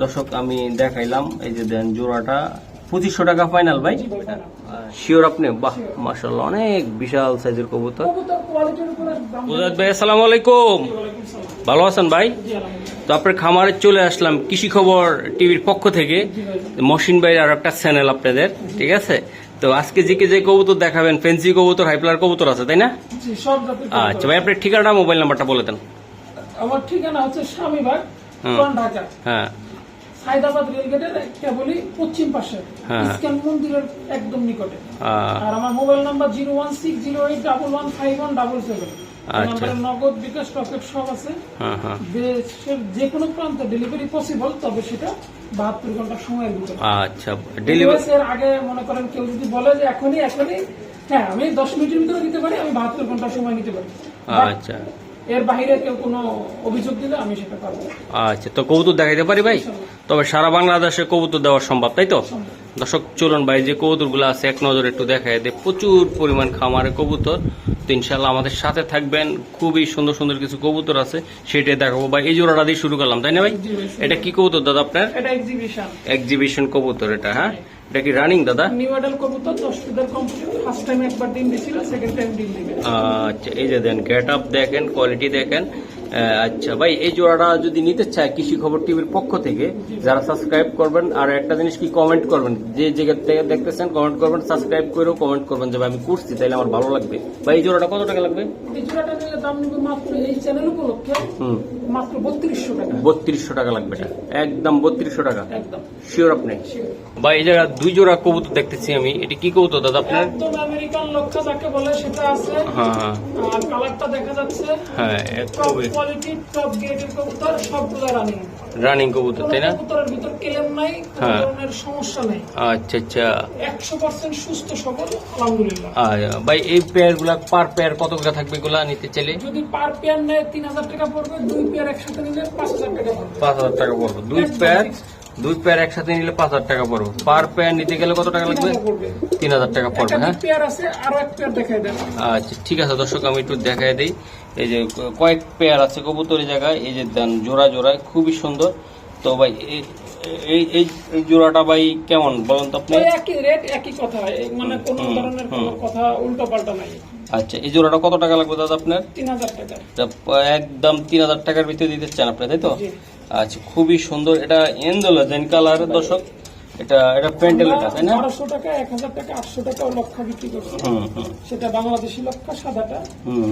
দর্শক আমি দেখাইলাম, এই যে দেন জোড়াটা 2500 টাকা ফাইনাল ভাই। শিওর আপনি? বাহ মাশাআল্লাহ, অনেক বিশাল সাইজের কবুতর। মুজাহিদ ভাই আসসালামু আলাইকুম, ভালো আছেন ভাই? তো আপনার খামারে চলে আসলাম কৃষি খবর টিভির পক্ষ থেকে, মহসিন ভাইয়ের আর একটা চ্যানেল আপনাদের, ঠিক আছে? তো আজকে যে কবুতর দেখাবেন, ফেন্সি কবুতর, হাইপ্লার কবুতর আছে তাই না? আচ্ছা ভাই, আপনার ঠিকানা মোবাইল নাম্বারটা বলে দেন। আমার ঠিকানা হচ্ছে স্বামীবাগ, পুরান ঢাকা। হ্যাঁ, সাইদাবাদ রেলগেটের কেবলই পশ্চিম পাশে, ইস্কন মন্দিরের একদম নিকটে। আর আমার মোবাইল নাম্বার 01608115177। আচ্ছা, নগদ বিকাশ রকেট সব আছে। দেশের যে কোনো প্রান্তে ডেলিভারি পসিবল, তবে সেটা 72 ঘন্টা সময়ের ভিতরে। আচ্ছা, ডেলিভারি এর আগে মনে করেন কেউ যদি বলে যে এখনই, হ্যাঁ আমি 10 মিনিটের ভিতরে দিতে পারি, আমি 72 ঘন্টা সময় নিতে পারি। আচ্ছা, এর বাইরে কেউ কোনো অভিযোগ দিলে আমি সেটা পারবো। আচ্ছা, তো কবুতর দেখাইতে পারি ভাই? তবে সারা বাংলাদেশে কবুতর দেওয়া সম্ভব, তাই তো? দর্শক চলুন ভাই, যে কবুতরগুলো আছে এক নজরে একটু দেখাই দেয়। প্রচুর পরিমাণ খামারে কবুতর, তো ইনশাল্লাহ আমাদের সাথে থাকবেন। খুবই সুন্দর সুন্দর কিছু কবুতর আছে, সেটাই দেখাবো ভাই। এই জোড়াটা দিয়ে শুরু করলাম, তাই না ভাই? এটা কি কবুতর দাদা আপনার? এটা এক্সিবিশন কবুতর এটা। হ্যাঁ, এটা কি রানিং দাদা? নিউ অ্যাডাল্ট কবুতর, 10 ফিদার কমপ্লিট। ফার্স্ট টাইম একবার ডিম দিছিল, সেকেন্ড টাইম ডিম দিবে। আচ্ছা, এই যে দেন গেট আপ দেখেন, কোয়ালিটি দেখেন। আচ্ছা ভাই, এই জোড়াটা যদি নিতে চায় কৃষি খবর টিভির পক্ষ থেকে, যারা সাবস্ক্রাইব করবেন, আর একটা জিনিস কি কমেন্ট করবেন, যে জায়গা থেকে দেখতেছেন কমেন্ট করবেন, সাবস্ক্রাইব করেও কমেন্ট করবেন যে আমি করছি, তাইলে আমার ভালো লাগবে। ভাই এই জোড়াটা কত টাকা লাগবে? এই জোড়াটা নিয়ে দাম নিবে মাত্র এই চ্যানেল উপলক্ষে মাত্র 3200 টাকা। 3200 টাকা লাগবে, একদম 3200 টাকা। একদম শিওর আপনি? ভাই এই জায়গা দুই জোড়া কবুতর দেখতেছি আমি, এটা কি কবুতর দাদা আপনার? একদম আমেরিকান লক্ষা যাকে বলে সেটা আছে। হ্যাঁ, আর কালারটা দেখা যাচ্ছে। হ্যাঁ, টপ কোয়ালিটি, টপ গ্রেডের কবুতর, সবগুলো রানিং কবুতর, তাই না? কবুতরের ভিতর কেলেম নাই, কোনো ধরনের সমস্যা নাই। আচ্ছা আচ্ছা, 100% সুস্থ সবল আলহামদুলিল্লাহ। ভাই এই পেয়ার গুলা পার পেয়ার কত করে থাকবে এগুলা নিতে চাইলে? যদি পার পেয়ার নেয় 3000 টাকা পড়বে, দুই পেয়ার একসাথে নিলে 5000 টাকা পড়বে। 5000 টাকা পড়বে দুই পেয়ার একসাথে নিলে 5000 টাকা পড়বে। পার পেয়ার নিতে গেলে কত টাকা লাগবে? 3000 টাকা পড়বে। হ্যাঁ, পেয়ার আছে, আরো এক পেয়ার দেখাই দেন। আচ্ছা ঠিক আছে দর্শক, আমি একটু দেখাই দিই। এই যে কয়েক পেয়ার আছে কবুতরের জায়গায়, এই যে দেন জোড়া জোড়ায় খুবই সুন্দর। তো ভাই এই জোড়াটা ভাই কেমন বলেন তো আপনি? একই রেট, একই কথা, মানে কোনো ধরনের কোনো কথা উল্টো পাল্টা নাই। আচ্ছা, এই জোড়াটা কত টাকা লাগবে দাদা আপনার? 3000 টাকা। একদম 3000 টাকার ভিতরে দিতে চান আপনি, তাই তো? আচ্ছা, খুবই সুন্দর। এটা এন্ডোলজেন কালারের দর্শক, এটা পেন্টেলেটা, তাই না? 1200 টাকা, 1000 টাকা, 800 টাকা লক্ষা বিক্রি করছে। সেটা বাংলাদেশি লক্ষা, সাদাটা।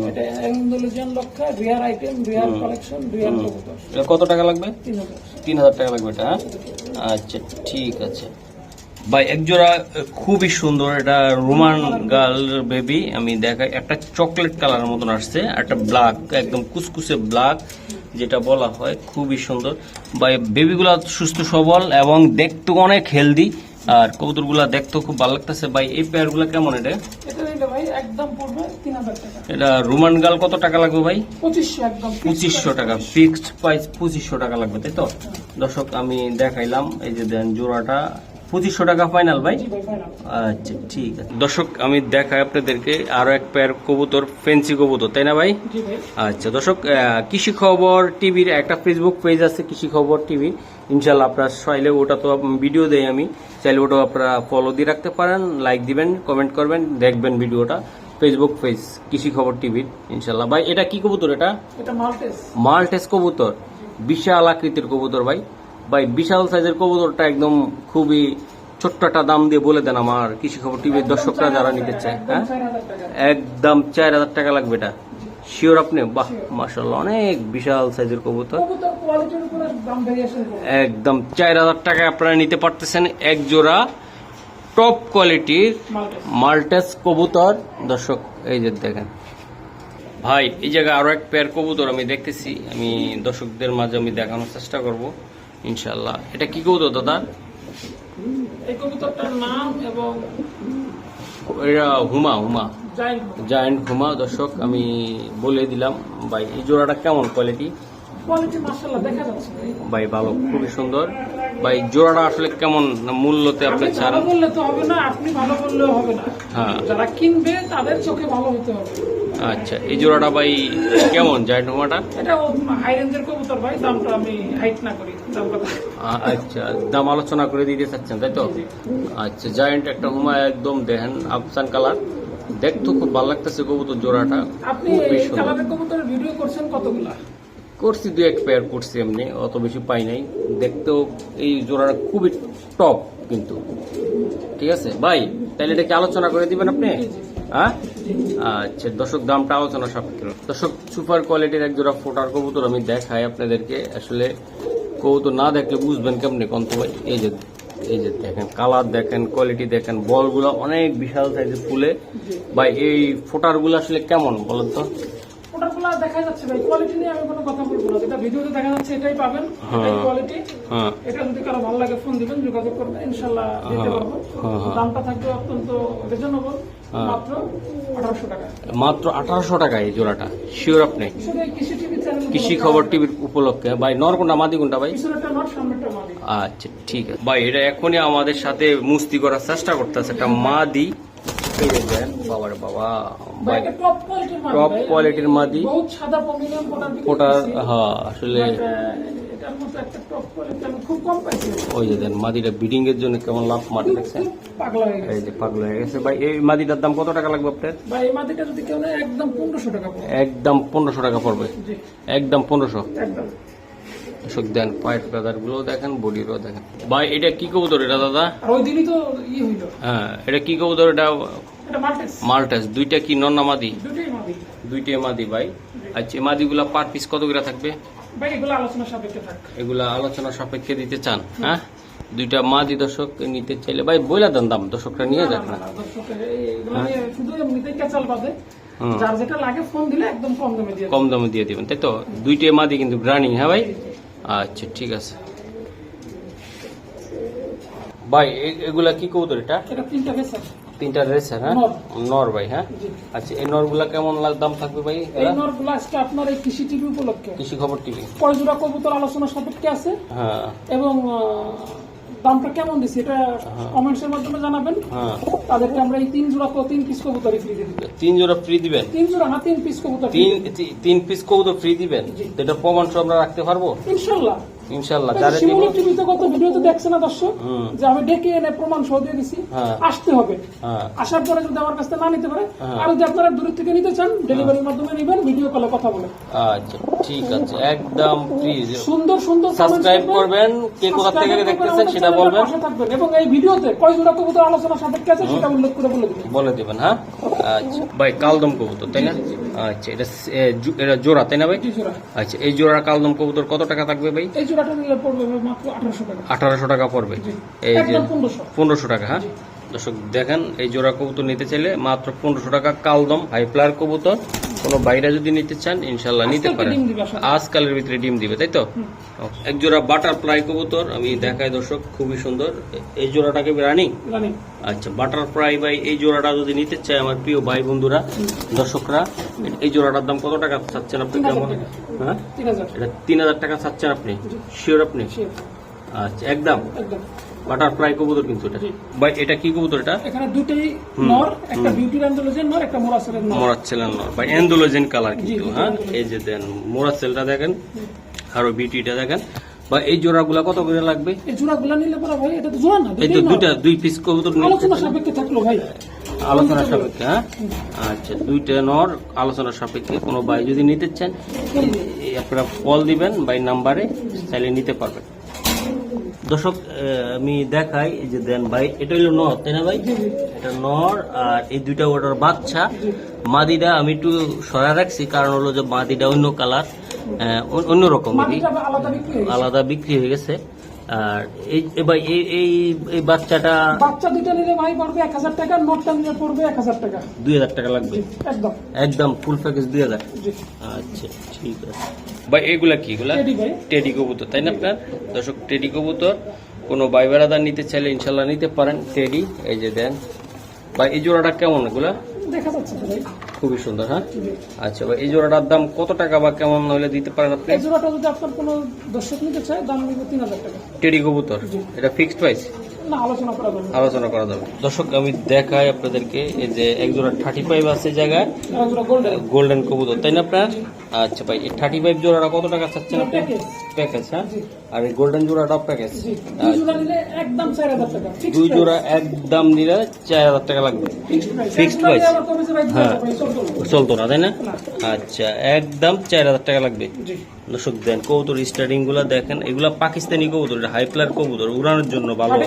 এটা এন্ডোলজেন লক্ষা, রিয়ার আইটেম, রিয়ার কালেকশন, রিয়ার কবুতর। এটা কত টাকা লাগবে? 3000 টাকা লাগবে এটা। আচ্ছা ঠিক আছে ভাই, এক জোড়া খুবই সুন্দর, এটা রোমান গার্ল বেবি। আমি দেখাই, একটা চকলেট কালারের মতন আসছে, একটা ব্ল্যাক, একদম কুচকুচে ব্ল্যাক যেটা বলা হয়, খুবই সুন্দর ভাই। বেবিগুলা সুস্থ সবল এবং দেখতে অনেক হেলদি, আর কবুতরগুলা দেখতেও খুব ভালো লাগতেছে ভাই। এই পেয়ারগুলা কেমন? এটা এটা রোমান গার্ল কত টাকা লাগবে ভাই? 2500 টাকা, ফিক্সড প্রাইস 2500 টাকা লাগবে, তাই তো? দর্শক আমি দেখাইলাম, এই যে দেন জোড়াটা 2500 টাকা ফাইনাল ভাই। আচ্ছা ঠিক আছে দর্শক, আমি দেখাই আপনাদেরকে আরো এক পেয়ার কবুতর, ফেন্সি কবুতর, তাই না ভাই? আচ্ছা দর্শক, কৃষি খবর টিভির একটা ফেসবুক পেজ আছে, কৃষি খবর টিভি। ইনশাল্লাহ আপনারা চাইলে, ওটা তো ভিডিও দেয় আমি, চাইলে ওটা আপনারা ফলো দিয়ে রাখতে পারেন, লাইক দিবেন, কমেন্ট করবেন, দেখবেন ভিডিওটা। ফেসবুক পেজ কৃষি খবর টিভির, ইনশাল্লাহ। ভাই এটা কি কবুতর? এটা মাল্টেস কবুতর, বিশাল আকৃতির কবুতর ভাই। ভাই বিশাল সাইজের কবুতরটা, একদম খুবই ছোট্ট একটা দাম দিয়ে বলে দেন আমার কৃষি খবর টিভির দর্শকরা যারা নিতে চায়। হ্যাঁ, একদম 4000 টাকা লাগবে এটা। শিওর আপনি? বাহ মাশাআল্লাহ, অনেক বিশাল সাইজের কবুতর, একদম 4000 টাকা আপনারা নিতে পারতেছেন এক জোড়া টপ কোয়ালিটির মাল্টেস কবুতর। দর্শক এই যে দেখেন ভাই, এই জায়গায় আরো এক পেয়ার কবুতর আমি দেখতেছি, আমি দর্শকদের মাঝে আমি দেখানোর চেষ্টা করব ইনশাল্লাহ। এটা কি কবুতর দাদা? এই কবুতরটার নাম এবং এটা হুমা জায়ান্ট হুমা। দর্শক আমি বলে দিলাম ভাই, এই জোড়াটা কেমন কোয়ালিটি? মাশাআল্লাহ দেখা যাচ্ছে ভাই, ভালো, খুবই সুন্দর ভাই। জোড়াটা আসলে কেমন মূল্যতে আপনি ছাড়? ভালো বললে তো হবে না, আপনি ভালো বললেও হবে না, হ্যাঁ, যারা কিনবে তাদের চোখে ভালো হতে হবে। আচ্ছা, এই জোড়াটা ভাই কেমন জায়ান্ট হুমাটা? এটা হাই রেঞ্জের কবুতর ভাই, দামটা আমি হাইট না করি। দাম কত? আচ্ছা, দাম আলোচনা করে দিতে চাচ্ছেন তাই তো? আচ্ছা, জায়েন্ট একটা হুমা একদম দেখেন আফসান কালার, দেখতে খুব ভালো লাগতেছে কবুতর জোড়াটা। আপনি খুবই এই সুন্দর। কালারের কবুতরের ভিডিও করছেন কতগুলা? করছি 2-1 পেয়ার করছি, এমনি অত বেশি পাই নাই। দেখতেও এই জোড়াটা খুবই টপ কিন্তু। ঠিক আছে ভাই, তাহলে এটা কি আলোচনা করে দিবেন আপনি? হ্যাঁ, আচ্ছা দর্শক, দামটা আলোচনা সাপেক্ষে। দর্শক, সুপার কোয়ালিটির এক জোড়া ফোটার কবুতর আমি দেখাই আপনাদেরকে। আসলে কবুতর না দেখলে বুঝবেন কেমনে কন্ত ভাই। এই যে দেখেন, কালার দেখেন, কোয়ালিটি দেখেন, বলগুলো অনেক বিশাল সাইজের ফুলে। ভাই এই ফোটারগুলো আসলে কেমন বলেন তো? ওটাগুলা দেখা যাচ্ছে ভাই, কোয়ালিটি নিয়ে আমি কোনো কথা বলবো না, যেটা ভিডিওতে দেখা যাচ্ছে এটাই পাবেন, এটাই কোয়ালিটি। হ্যাঁ, এটা যদি কারো ভালো লাগে ফোন দিবেন, যোগাযোগ করবেন, ইনশাআল্লাহ দিতে পারবো। দামটা থাকবে অত্যন্ত রিজনেবল, মাত্র 1800 টাকা। মাত্র 1800 টাকা এই জোড়াটা। শিওর আপনি? শুধু এই কৃষি টিভি চ্যানেল, কৃষি খবর টিভির উপলক্ষে। ভাই নর কোনটা মাদি কোনটা ভাই? পিছনেরটা নট, সামনেরটা মাদি। আচ্ছা ঠিক আছে ভাই, এটা এখনই আমাদের সাথে মুস্তি করার চেষ্টা করতেছে একটা মাদি। এই যে দেন, বাবারে বাবা, ভাই এটা টপ কোয়ালিটির মাদি, টপ ভাই। কোয়ালিটির মাদি। বহুত সাদা প্রিমিয়াম প্রোডাক্ট ফোটার, হ্যাঁ আসলে এটার মতো একটা টপ কোয়ালিটি আমি খুব কম পাইছি। ওই যে দেন, মাদিটা ব্রিডিং এর জন্য কেমন লাভ মারতে দেখছেন? পাগলা হয়ে গেছে এই যে পাগল হয়ে গেছে ভাই। এই মাদিটার দাম কত টাকা লাগবে আপনার? ভাই। এই মাদিটা যদি কেউ নেয় একদম 1500 টাকা পড়বে। একদম 1500 টাকা পড়বে। জি, একদম 1500। একদম। দর্শক দেন, পায়ের ফেদার গুলো দেখেন, বডিরও দেখেন। ভাই এটা কি কবুতর এটা দাদা? আর ওই দিনই তো হইলো, হ্যাঁ, এটা কি কবুতর এটা? এটা মাল্টেস। মাল্টাস। দুইটা কি নর না মাদি? দুটোই মাদি। দুইটাই মাদি ভাই। আচ্ছা, এই মাদিগুলা পার পিস কত করে থাকবে? ভাই এগুলো আলোচনা সাপেক্ষে থাক। এগুলা আলোচনা সাপেক্ষে দিতে চান? হ্যাঁ, দুইটা মাদি দর্শক নিতে চাইলে ভাই বইলা দেন দাম, দর্শকরা নিয়ে যাক না। দর্শকের এগুলো নিয়ে শুধু এমনিতেই কেচাল বাদে, হুম। যার যেটা লাগে ফোন দিলে একদম কম দামে দিয়ে দেব। কম দামে দিয়ে দিবেন তাই তো? দুইটাই মাদি কিন্তু রানিং। হ্যাঁ ভাই, আচ্ছা ঠিক আছে ভাই। এগুলা কি কবুতর এটা? এটা তিনটা ফেসার, তিনটা রেসার। হ্যাঁ, নর। নর ভাই। হ্যাঁ, জি। আচ্ছা এই নরগুলা কেমন দাম থাকবে ভাই? এই নরগুলো আজকে আপনার এই কৃষি টিভি উপলক্ষে কৃষি খবর টিভি। কয় জোড়া কবুতর আলোচনা সাপেক্ষে আছে, হ্যাঁ এবং দামটা কেমন দিচ্ছে এটা কমেন্টস এর মাধ্যমে জানাবেন। হ্যাঁ, তাদেরকে আমরা এই 3 জোড়া 3 পিস কবুতর ফ্রি দিয়ে দিব। 3 জোড়া ফ্রি দিবেন? 3 জোড়া না, 3 পিস কবুতর free দিব। তিন পিস কবুতর ফ্রি দিবেন? জি। এটা প্রমাণ সহ আমরা রাখতে পারবো ইনশাআল্লাহ। ইনশাল্লাহ। যারা দিব শিমুল টিভিতে কত ভিডিওতে দেখছে না দর্শক, হুম। যে আমি ডেকে এনে প্রমাণ সহ দিয়ে দিছি। হ্যাঁ। আসতে হবে, হ্যাঁ আসার পরে যদি আমার কাছ থেকে না নিতে পারে, হ্যাঁ। আর যদি আপনারা দূর থেকে নিতে চান, ডেলিভারির মাধ্যমে নিবেন, ভিডিও কলে কথা বলে। আচ্ছা ঠিক আছে, একদম ফ্রি। সুন্দর সুন্দর সাবস্ক্রাইব করবেন, কে কোথা থেকে দেখতেছেন সেটা বলবেন, এবং এই ভিডিওতে কয় জোড়া কবুতর আলোচনা সাপেক্ষে আছে সেটা উল্লেখ করে বলে দিবেন। বলে দিবেন। হ্যাঁ, আচ্ছা ভাই, কালদম কবুতর তাই না? আচ্ছা, এটা জোড়া তাই না ভাই? 2 জোড়া। আচ্ছা, এই জোড়া কালদম কবুতর কত টাকা থাকবে ভাই? এই জোড়াটা নিলে পড়বে মাত্র 1800 টাকা। 1800 টাকা পড়বে। জি। এই যে একদম 1500। 1500 টাকা। হ্যাঁ দর্শক দেখেন, এই জোড়া কবুতর নিতে চাইলে মাত্র 1500 টাকা কালদম হাই প্লার কবুতর। কোনো বাইরে যদি নিতে চান ইনশাল্লাহ নিতে আজকালকে পারেন। ডিম দিবে আসলে। আজকালের ভিতরে ডিম দিবে তাই তো? এক জোড়া বাটারফ্লাই কবুতর আমি দেখাই দর্শক, খুবই সুন্দর। এই জোড়াটাকে রানিং। জানি। আচ্ছা, বাটারফ্লাই ভাই, এই জোড়াটা যদি নিতে চায় আমার প্রিয় ভাই বন্ধুরা, দর্শকরা, এই জোড়াটার দাম কত টাকা চাচ্ছেন আপনি? 3000 কেমন? টাকা। হ্যাঁ, 3000। এটা 3000 টাকা চাচ্ছেন আপনি? শিওর আপনি? Sure, আচ্ছা, একদম একদম। বাটারফ্লাই কবুতর কিন্তু এটা। ভাই এটা কি কবুতর এটা? এখানে দুটোই নর, একটা বিউটির অ্যান্ডোলজেন নর, একটা মোরাসেলের নর। মোরাচ্ছেলের নর ভাই, এন্ডোলোজেন কালার কিন্তু। জি, হ্যাঁ, এই যে দেন মোরাচ্ছেলটা দেখেন, আরো বিউটিটা দেখেন। বা এই জোড়াগুলা কত করে লাগবে? এই জোড়াগুলো নিলে পরে ভাই, এটা তো জোড়া না, এই তো দুটোই নর। দুই পিস কবুতর নিতে আলোচনা চাচ্ছেন? সাপেক্ষে থাকলো ভাই। আলোচনা সাপেক্ষে। হ্যাঁ, আচ্ছা, দুইটা নর আলোচনা সাপেক্ষে। কোনো ভাই যদি নিতে চান আপনারা কল দিবেন ভাই নাম্বারে, চাইলে নিতে পারবেন। দর্শক আমি দেখাই, এই যে দেন ভাই, এটা হলো নর তাই না ভাই? এটা নর, আর এই দুইটা ওটার বাচ্চা। মাদিটা আমি একটু সরা রাখছি, কারণ হলো যে মাদিটা অন্য কালার, অন্যরকম মাটিটা আলাদা বিক্রি হয়ে গেছে। আলাদা বিক্রি হয়ে গেছে। আর এই ভাই এই বাচ্চাটা বাচ্চা দুইটা নিলে ভাই পড়বে 1000 টাকা, নটটা নিলে পড়বে 1000 টাকা। 2000 টাকা লাগবে একদম। একদম ফুল প্যাকেজ 2000। জি। আচ্ছা ঠিক আছে ভাই। এগুলা কি? এগুলা টেডি ভাই। টেডি কবুতর তাই না আপনার? দর্শক, টেডি কবুতর কোনো ভাই বেড়াদার নিতে চাইলে ইনশাল্লাহ নিতে পারেন। টেডি, এই যে দেন ভাই, এই জোড়াটা কেমন? এগুলা দেখা যাচ্ছে তো ভাই। খুবই সুন্দর। হ্যাঁ, জি। আচ্ছা ভাই, এই জোড়াটার দাম কত টাকা বা কেমন হলে দিতে পারেন আপনি? এই জোড়াটা যদি আপনার কোনো দর্শক নিতে চায়, দাম নিবে 3000 টাকা। টেডি কবুতর, জি। এটা ফিক্সড প্রাইস? না আলোচনা করা যাবে আলোচনা করা যাবে। দর্শক আমি দেখাই আপনাদেরকে, এই যে এক জোড়া 35 আছে জায়গায় গোল্ডেন গোল্ডেন কবুতর, তাই না আপনার? আচ্ছা ভাই, এই 35 জোড়াটা কত টাকা চাচ্ছেন আপনি? প্যাকেজ, হ্যাঁ। আর এই গোল্ডেন জোড়াটা প্যাকেজ, দুই জোড়া নিলে একদম 4000 টাকা। দুই জোড়া একদম নিলে 4000 টাকা লাগবে, ফিক্সড প্রাইস। হ্যাঁ, চলতো না, তাই না? আচ্ছা, একদম 4000 টাকা লাগবে। দর্শক দেন কবুতর স্টার্টিং গুলা দেখেন, এগুলা পাকিস্তানি কবুতর, হাই প্লার কবুতর, উড়ানোর জন্য ভালো হবে।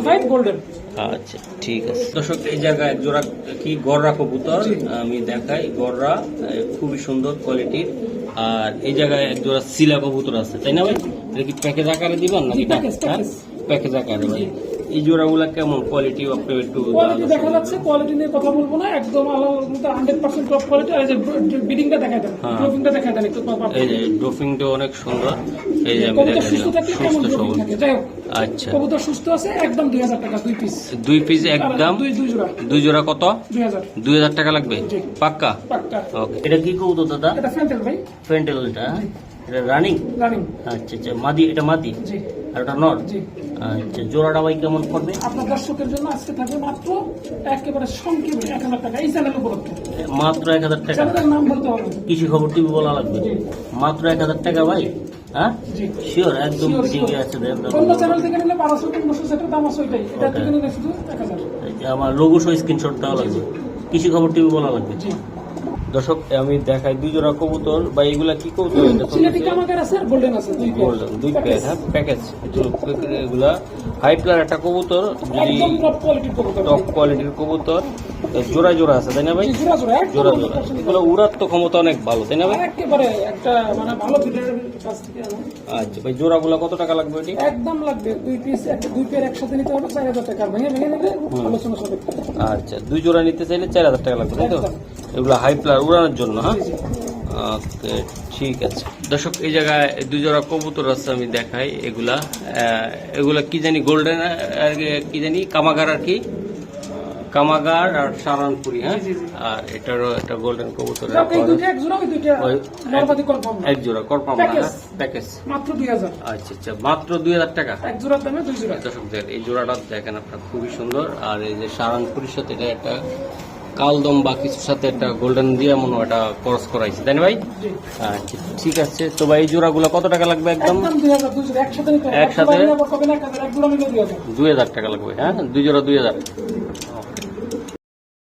আচ্ছা ঠিক আছে। দর্শক এই জায়গায় এক জোড়া কি গররা কবুতর আমি দেখাই, গররা খুবই সুন্দর কোয়ালিটির। আর এই জায়গায় এক জোড়া সিলা কবুতর আছে, তাই না ভাই? এটা কি প্যাকেজ আকারে দিবেন নাকি? প্যাকেজ আকারে ভাই। এই জোড়াগুলা কেমন কোয়ালিটি? আপনি একটু কোয়ালিটি দেখা যাচ্ছে, কোয়ালিটি নিয়ে কথা বলবো না, একদম আলাদা 100% টপ কোয়ালিটি। আর এই যে বিডিংটা দেখাই দেন, ড্রপিংটা দেখাই দেন একটু। এই যে ড্রপিংটা অনেক সুন্দর, এই যে আমি দেখাই দিলাম, সুস্থ সবল। আচ্ছা, কবুতর সুস্থ আছে, একদম 2000 টাকা দুই পিস। দুই পিস একদম, দুই জোড়া কত? 2000 টাকা লাগবে পাক্কা? পাক্কা। ওকে, এটা কি কবুতর দাদা? এটা ফ্যান্টেল ভাই। ফ্যান্টেল, এটা রানিং? রানিং। আচ্ছা আচ্ছা, মাদি, এটা মাদি জি। আর এটা নর? জি। আচ্ছা, জোড়াটা ভাই কেমন পড়বে? আপনার দর্শকের জন্য আজকে থাকবে মাত্র একেবারে সংক্ষেপে 1000 টাকা, এই চ্যানেল উপলক্ষে মাত্র 1000 টাকা। চ্যানেলের নাম বলতে হবে, কৃষি খবর টিভি বলা লাগবে। মাত্র 1000 টাকা ভাই? হ্যাঁ, শিওর? একদম ঠিক আছে। অন্য চ্যানেল থেকে নিলে 1200-1500 সেটার দাম আছে ওইটাই, এটা থেকে নিলে শুধু 1000। আমার লোগো সহ স্ক্রিনশট দেওয়া লাগবে, কৃষি খবর টিভি বলা লাগবে। দর্শক আমি দেখাই দুই জোড়া কবুতর বা এগুলা কি কবুতর? সিলেটি কামাগার আছে আর গোল্ডেন আছে, গোল্ডেন দুই পেয়ার, হ্যাঁ প্যাকেজ। এগুলা হাই প্লার একটা কবুতর, যদি একদম টপ কোয়ালিটির কবুতর, টপ কোয়ালিটির কবুতর, জোড়া জোড়া আছে, তাই না ভাই? জোড়া জোড়া জোড়া জোড়া। এগুলো উড়ার তো ক্ষমতা অনেক ভালো, তাই না ভাই? একেবারে একটা মানে ভালো বিডারের কাছ থেকে আনো। আচ্ছা ভাই, জোড়াগুলা কত টাকা লাগবে এটি? একদম লাগবে দুই পিস, দুই পেয়ার একসাথে নিতে হবে 4000 টাকা, ভেঙে ভেঙে নিলে আলোচনা সাপেক্ষে। আচ্ছা, দুই জোড়া নিতে চাইলে 4000 টাকা লাগবে, তাই তো? এগুলো হাই প্লার উড়ানোর জন্য, হ্যাঁ। ওকে ঠিক আছে। দর্শক এই জায়গায় দুই জোড়া কবুতর আছে আমি দেখাই, এগুলা এগুলা কি জানি গোল্ডেন আর কি জানি কামাগার, আর কি কামাগার আর সারানপুরি, হ্যাঁ। আর এটারও একটা গোল্ডেন কবুতর, এক জোড়া কনফার্ম প্যাকেজ মাত্র 2000। আচ্ছা আচ্ছা, মাত্র 2000 টাকা এক জোড়ার দামে দুই জোড়া। দর্শক এই জোড়াটা দেখেন আপনার, খুবই সুন্দর। আর এই যে সারানপুরির সাথে এটা একটা কালদম বা কিছুর সাথে একটা গোল্ডেন দিয়ে মনে হয় এটা ক্রস করাইছে, তাই না ভাই? আচ্ছা ঠিক আছে। তো ভাই এই জোড়াগুলো কত টাকা লাগবে? একদম 2000 টাকা লাগবে, হ্যাঁ দুই জোড়া 2000।